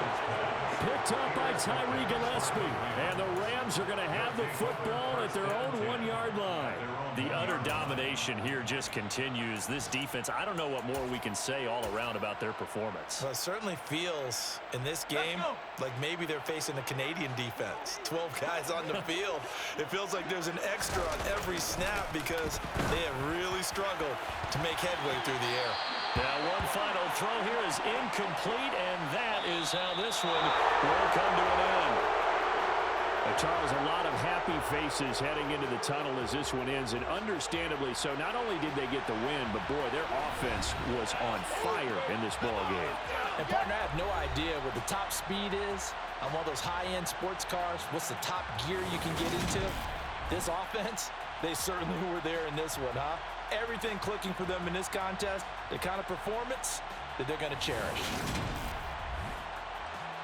Picked up by Tyree Gillespie. And the Rams are going to have the football at their own 1-yard line. The utter domination here just continues. This defense, I don't know what more we can say all around about their performance. Well, it certainly feels in this game like maybe they're facing a Canadian defense. 12 guys on the field. It feels like there's an extra on every snap because they have really struggled to make headway through the air. Now one final throw here is incomplete, and that is how this one will come to an end. Charles, a lot of happy faces heading into the tunnel as this one ends, and understandably so. Not only did they get the win, but boy, their offense was on fire in this ball game. And partner, I have no idea what the top speed is on one of those high-end sports cars. What's the top gear you can get into? This offense, they certainly were there in this one, huh? Everything clicking for them in this contest, the kind of performance that they're going to cherish.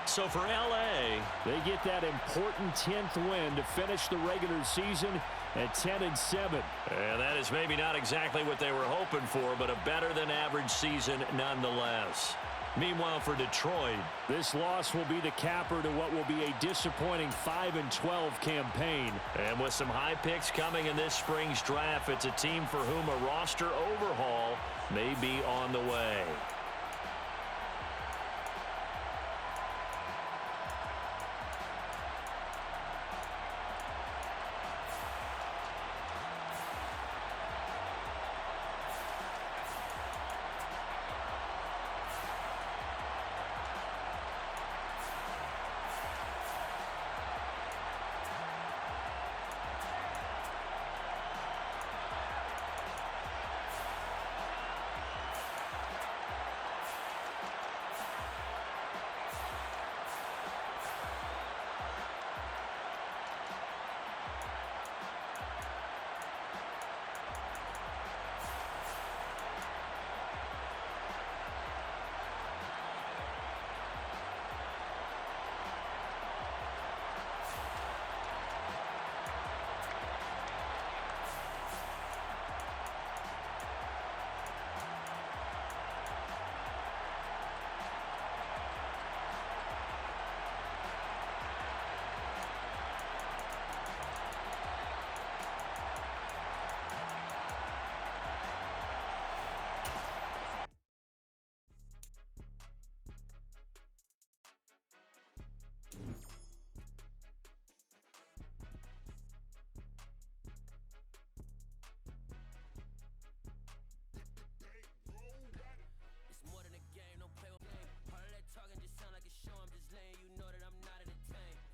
So for L.A., they get that important 10th win to finish the regular season at 10-7. And that is maybe not exactly what they were hoping for, but a better-than-average season nonetheless. Meanwhile, for Detroit, this loss will be the capper to what will be a disappointing 5-12 campaign. And with some high picks coming in this spring's draft, it's a team for whom a roster overhaul may be on the way.